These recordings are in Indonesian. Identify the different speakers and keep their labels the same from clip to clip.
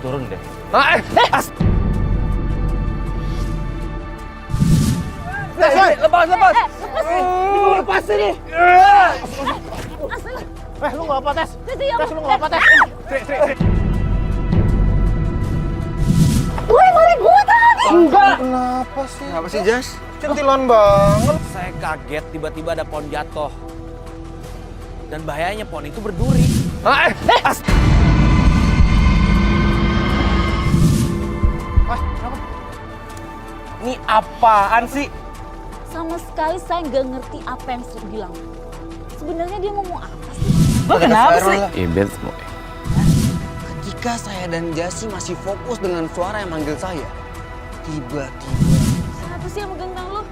Speaker 1: turun deh.
Speaker 2: Lepas.
Speaker 1: Lepas ini.
Speaker 3: Lu nggak apa tes? Tes lu nggak apa tes?
Speaker 4: Gue mari gue tadi.
Speaker 3: Enggak. Kenapa sih Jas? Centilan banget.
Speaker 1: Saya kaget tiba-tiba ada pohon jatuh. Dan bahayanya pohon itu berduri. Ini apaan sih?
Speaker 4: Sama sekali saya nggak ngerti apa yang Sri bilang. Sebenarnya dia ngomong apa sih?
Speaker 2: Kenapa sih?
Speaker 1: Ibet semua.
Speaker 2: Ketika saya dan Jasi masih fokus dengan suara yang manggil saya, tiba-tiba
Speaker 4: Siapa sih yang megang tangan lo?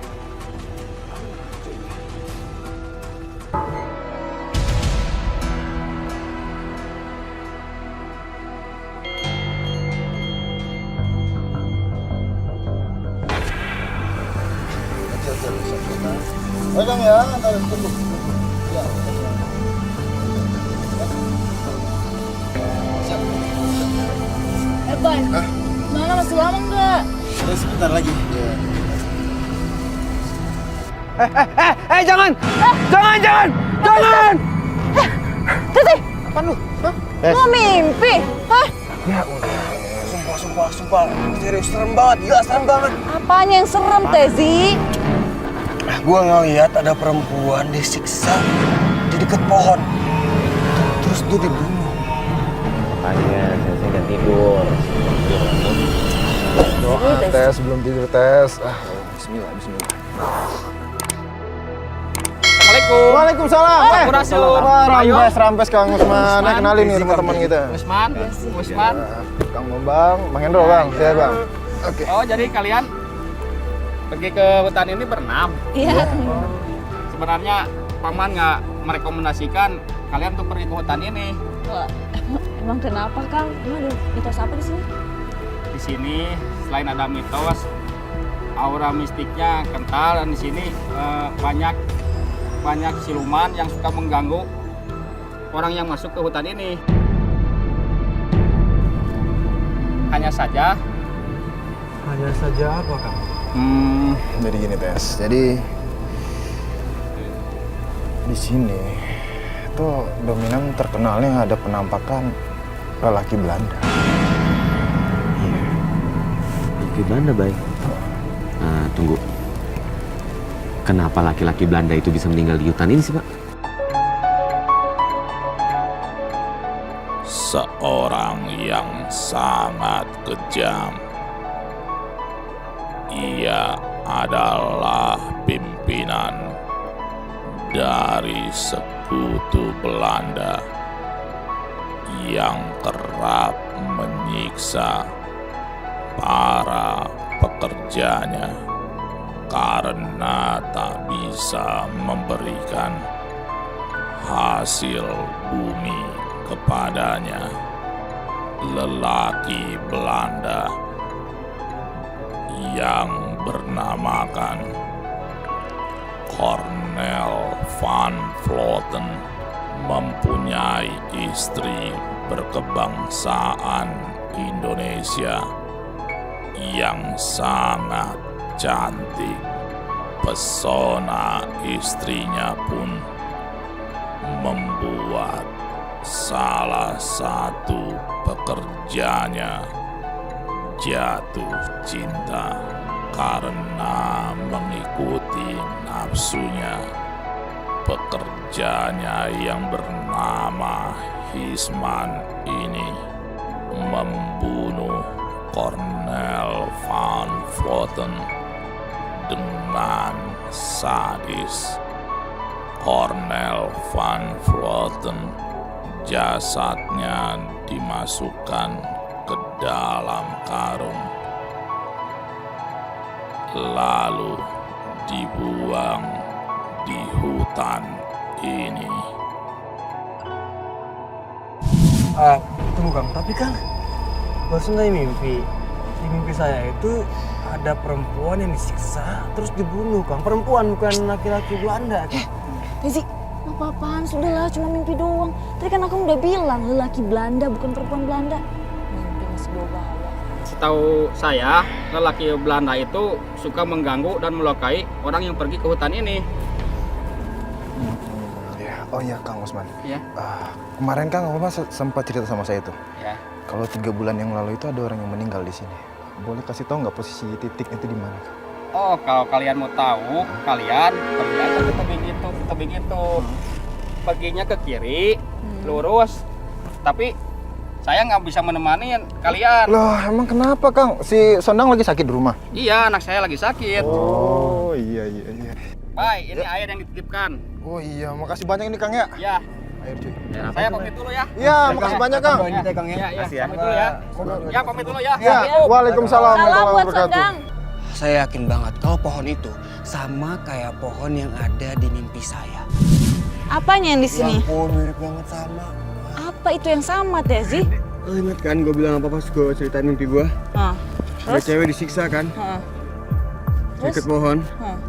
Speaker 3: Pegang ya, ntar tunggu. Ya.
Speaker 4: Ban, mana masih lama nggak?
Speaker 3: Udah sebentar lagi.
Speaker 1: Jangan! Jangan!
Speaker 4: Titi,
Speaker 3: Apaan lu? Hah?
Speaker 4: lo mimpi? Hah?
Speaker 3: Ya udah.
Speaker 2: sumpah, serius serem banget, gila serem banget.
Speaker 4: Apanya yang serem, Tezi?
Speaker 2: Gue ngeliat ada perempuan disiksa di dekat pohon, terus dia dibunuh.
Speaker 1: Makanya saya udah tidur.
Speaker 3: Doa tes, belum tidur tes. Bismillah.
Speaker 1: Assalamualaikum.
Speaker 3: Waalaikumsalam. Rampes Kang Usman. Kenalin nih teman-teman kita.
Speaker 5: Usman.
Speaker 3: Kang Bambang, Bang Hendro, Bang. Saya, Bang. Oke.
Speaker 5: Oh, jadi kalian pergi ke hutan ini berenam.
Speaker 4: Iya.
Speaker 5: Sebenarnya paman nggak merekomendasikan kalian untuk pergi ke hutan ini.
Speaker 4: Wah, emang kenapa, Kang? Emang ada mitos apa di sini?
Speaker 5: Di sini selain ada mitos, aura mistiknya kental dan di sini banyak siluman yang suka mengganggu orang yang masuk ke hutan ini. Hanya saja
Speaker 3: apa, Kang? Jadi gini, Tes. Jadi di sini tuh dominan terkenalnya ada penampakan lelaki Belanda.
Speaker 1: Laki Belanda, baik. Nah, tunggu. Kenapa laki-laki Belanda itu bisa meninggal di hutan ini sih, Pak?
Speaker 6: Seorang yang sangat kejam. Ia adalah pimpinan dari sekutu Belanda yang kerap menyiksa para pekerjanya karena tak bisa memberikan hasil bumi kepadanya. Lelaki Belanda yang bernamakan Cornel van Vloten mempunyai istri berkebangsaan Indonesia yang sangat cantik. Pesona istrinya pun membuat salah satu pekerjanya jatuh cinta karena mengikuti nafsunya. Pekerjanya yang bernama Hisman ini membunuh Cornel van Vloten dengan sadis. Cornel van Vloten jasadnya dimasukkan ke dalam karung, lalu dibuang di hutan ini.
Speaker 2: Tunggu Kang, tapi kan barusan saya mimpi. Di mimpi saya itu ada perempuan yang disiksa terus dibunuh, Kang. Perempuan, bukan laki-laki Belanda, Kang.
Speaker 4: Tezi, apa-apaan? Sudahlah, cuma mimpi doang. Tadi kan aku udah bilang, lelaki Belanda bukan perempuan Belanda. Mimpi masih
Speaker 5: Setahu saya, lelaki Belanda itu suka mengganggu dan melukai orang yang pergi ke hutan ini.
Speaker 3: Ya, oh iya Kang Usman.
Speaker 5: Ya.
Speaker 3: Kemarin Kang Bapak sempat cerita sama saya tuh.
Speaker 5: Ya.
Speaker 3: Kalau 3 bulan yang lalu itu ada orang yang meninggal di sini. Boleh kasih tahu nggak posisi titik itu di mana? Kang?
Speaker 5: Oh, kalau kalian mau tahu, kalian pergi aja ke tebing itu. Perginya ke kiri, lurus. Tapi saya nggak bisa menemani kalian.
Speaker 3: Loh, emang kenapa Kang? Si Sondang lagi sakit di rumah?
Speaker 5: Iya, anak saya lagi sakit.
Speaker 3: Oh iya.
Speaker 5: Baik, ini air yang dititipkan.
Speaker 3: Oh iya, makasih banyak ini Kang ya.
Speaker 5: Ya,
Speaker 3: Air cuy.
Speaker 5: saya pamit dulu ya.
Speaker 3: Iya, makasih banyak Kang.
Speaker 2: Kita Kang ya.
Speaker 5: Ya, pamit dulu ya. Ya, pamit dulu ya.
Speaker 3: Ya, waalaikumsalam
Speaker 4: Salam
Speaker 3: warahmatullahi
Speaker 4: buat
Speaker 3: wabarakatuh.
Speaker 4: Sondang.
Speaker 2: Saya yakin banget kalau pohon itu sama kayak pohon yang ada di mimpi saya.
Speaker 4: Apanya yang di sini?
Speaker 2: Ya ampun, mirip banget sama.
Speaker 4: Apa itu yang sama, Tezi?
Speaker 2: Lo ingat kan gue bilang apa pas gue ceritain mimpi gue?
Speaker 4: Hah.
Speaker 2: Ada
Speaker 4: Terus?
Speaker 2: cewek disiksa kan?
Speaker 4: Hah.
Speaker 2: Deket pohon.
Speaker 4: Hah.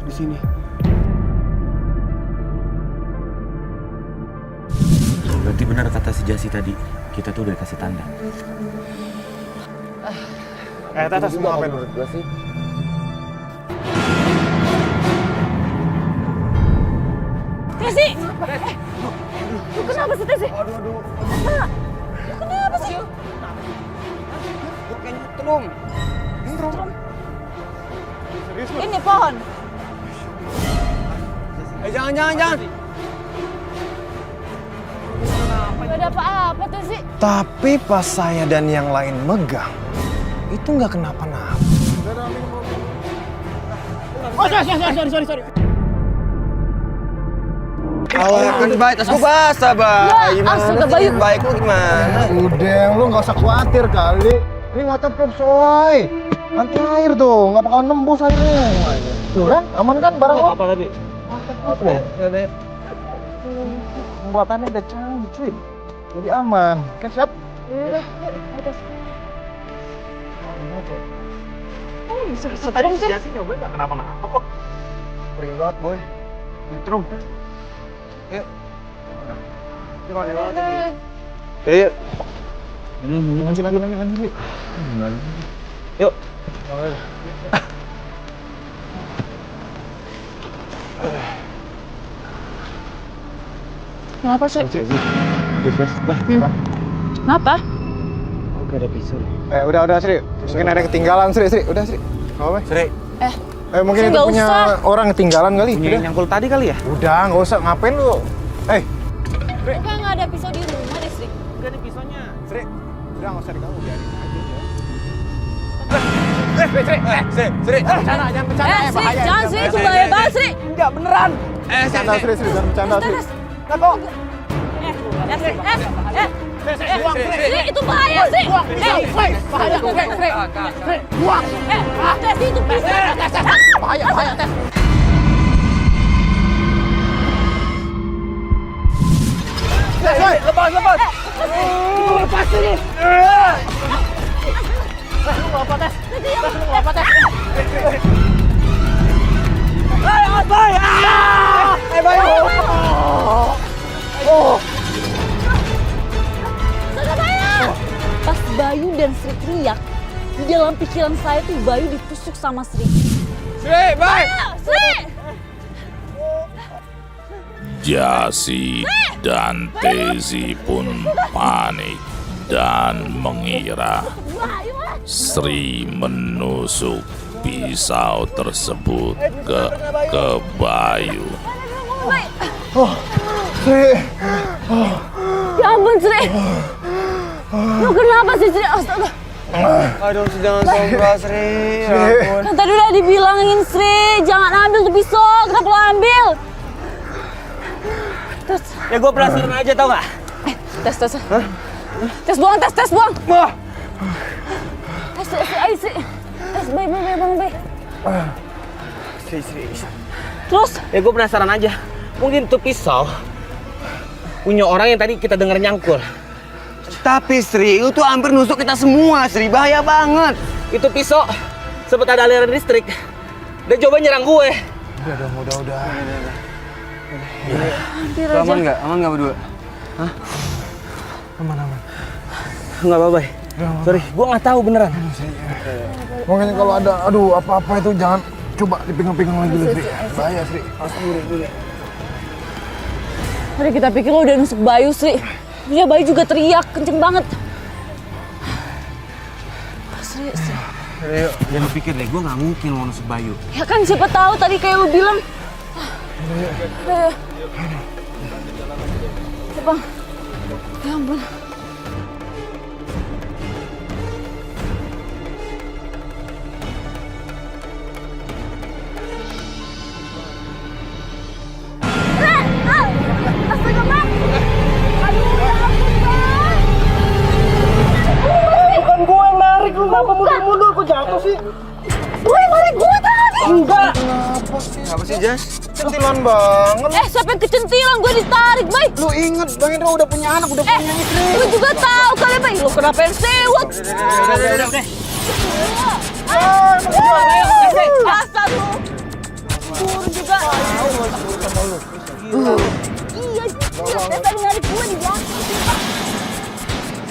Speaker 2: Di sini.
Speaker 1: Berarti benar kata si Jasi tadi. Kita tuh udah dikasih tanda.
Speaker 3: Tata semua apa menurut gue sih?
Speaker 4: Tezi! Lu kenapa sih, Tezi?
Speaker 2: Aduh.
Speaker 4: Lu kenapa sih?
Speaker 2: Gue kayaknya nyetrum.
Speaker 4: Ini pohon.
Speaker 2: Jangan.
Speaker 4: Gak ada apa-apa, Tezi.
Speaker 3: Tapi pas saya dan yang lain megang, itu nggak kenapa-napa.
Speaker 5: Oh, sorry.
Speaker 2: Awalnya kan baik, tas gue basah, Bay.
Speaker 4: Ya, astaga, Bayu.
Speaker 2: Baik lu gimana?
Speaker 3: Udah, lu nggak usah khawatir kali. Ini waterproof soy. Nanti air tuh, nggak bakal nembus airnya. Tuh kan, aman kan barang lo?
Speaker 5: Apa tadi?
Speaker 3: Pembuatannya udah cantik. Jadi aman. Kan siap?
Speaker 5: Tadi si Jasi nyobain nggak kenapa-napa kok.
Speaker 3: Perih banget, boy. Nyetrum. Yuk. Yuk. Lanjut. Yuk.
Speaker 4: Kenapa sih? Kenapa?
Speaker 3: Udah Sri. Mungkin ada ketinggalan Sri. Udah Sri. Apa?
Speaker 2: Sri.
Speaker 3: Mungkin
Speaker 4: Sri,
Speaker 3: itu
Speaker 4: nggak
Speaker 3: punya
Speaker 4: usah.
Speaker 3: orang ketinggalan kali.
Speaker 2: Punya yang nyangkul tadi kali ya?
Speaker 3: Udah, nggak usah. Ngapain lu?
Speaker 4: Bukan nggak ada pisau di rumah deh, Sri.
Speaker 5: Udah nih pisaunya.
Speaker 3: Sri. Udah nggak usah diganggu, biarin aja. Sri.
Speaker 5: Jangan bercanda.
Speaker 4: Sri, jangan Sri, itu bahaya banget, Sri.
Speaker 5: Enggak beneran.
Speaker 3: Bercanda Sri, jangan bercanda Sri.
Speaker 4: Sri, itu bahaya, Sri.
Speaker 5: Bahaya.
Speaker 4: Sri, itu pisau.
Speaker 5: Bahaya. Lepas. Lepas sini. Lu apa tes?
Speaker 4: Pas Bayu dan Sri teriak, di dalam pikiran saya tuh Bayu ditusuk sama Sri.
Speaker 5: Sri, baik.
Speaker 4: Sri!
Speaker 6: Jasi dan Tezi pun panik dan mengira Sri menusuk pisau tersebut ke Bayu.
Speaker 3: Sri.
Speaker 4: Ya ampun, Sri. Lu kenapa sih, Sri? Astaga.
Speaker 2: Aduh, jangan sombong, Sri. Ya ampun.
Speaker 4: Kan tadi udah dibilangin, Sri. Jangan ambil tuh pisau. Kenapa lo ambil? Terus.
Speaker 2: Ya gue penasaran aja, tau gak?
Speaker 4: Tes. Tes buang.
Speaker 2: Wah.
Speaker 4: Ayo, Sri. Tes, baik.
Speaker 2: Sri.
Speaker 4: Terus?
Speaker 2: Ya gue penasaran aja. Mungkin tuh pisau punya orang yang tadi kita denger nyangkul. Tapi Sri, itu hampir nusuk kita semua, Sri. Bahaya banget. Itu pisau sempat ada aliran listrik. Dan coba nyerang gue.
Speaker 3: Udah.
Speaker 4: Hampir aja.
Speaker 2: Aman nggak berdua? Hah?
Speaker 3: Aman.
Speaker 2: Nggak apa-apa. Sorry, gua nggak tahu beneran.
Speaker 3: Makanya kalau ada apa-apa itu jangan coba dipegang-pegang lagi Sri. Bahaya Sri.
Speaker 4: Tadi kita pikir lo udah nusuk Bayu, Sri. Iya, Bayu juga teriak, kenceng banget. Sri.
Speaker 2: Yuk, jangan pikir deh, gua nggak mungkin mau nusuk Bayu.
Speaker 4: Ya kan siapa tahu tadi kayak lo bilang. Ayo. Bang. Ya ampun. Astaga, Bang. Aduh, ya ampun, Bang.
Speaker 2: Bukan gua yang narik, lu kenapa mundur-mundur? Kok jatuh sih?
Speaker 4: Gue yang narik gue tadi.
Speaker 2: Enggak. Kenapa sih, Jas?
Speaker 3: Kecilan banget.
Speaker 4: Siapa yang kecentilan? Gue ditarik, Bay.
Speaker 3: Lu inget Bang Indra udah punya anak, udah punya istri.
Speaker 4: Gue juga tahu kali, Bay. Lu kenapa yang sewot?
Speaker 5: Udah.
Speaker 4: Asal lu. Buru juga. Iya, dia tadi narik gue di belakang.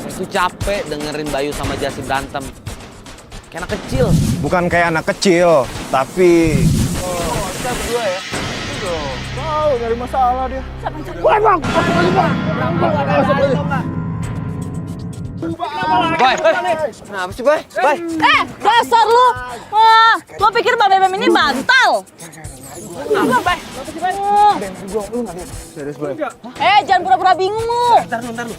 Speaker 1: Itu capek dengerin Bayu sama Jasi berantem. Kayak anak kecil.
Speaker 3: Bukan kayak anak kecil, tapi tahu nyari masalah dia.
Speaker 2: Bay, kenapa sih, Bay? Bay.
Speaker 4: Dasar lu. Wah, lo pikir Mbak Bebem ini bantal?
Speaker 3: Serius Bay.
Speaker 4: Jangan pura-pura bingung lu.
Speaker 2: Ntar lu.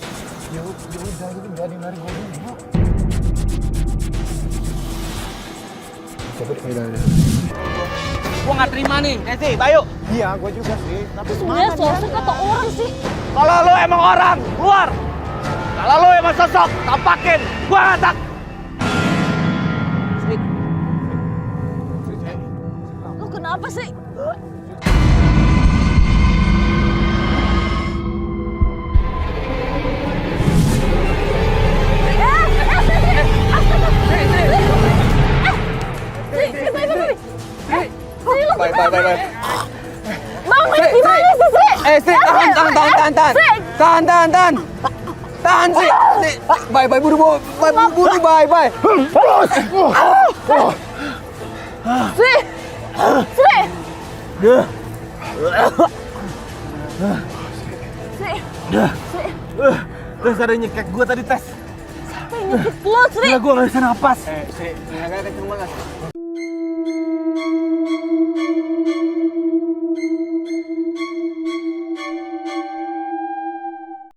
Speaker 5: Gua nggak terima nih, Desi, Bayu.
Speaker 3: Iya, gue juga sih. Tapi
Speaker 4: Sebenarnya sosok atau orang sih?
Speaker 5: Kalau lu emang orang, keluar. Kalau lu emang sosok, tampakin. Gua ngatak.
Speaker 4: Lu kenapa sih?
Speaker 2: Bay.
Speaker 4: Bang, gimana sih, Sri?
Speaker 2: Sri, tahan. Tahan, Sri. Bay, buru, Bay.
Speaker 4: Sri! Sri!
Speaker 2: Terus ada nyekek gua tadi tes.
Speaker 4: Siapa yang nyekik lo, Sri?
Speaker 2: Gila, gua nggak bisa napas.
Speaker 5: Sri, agak kenceng banget.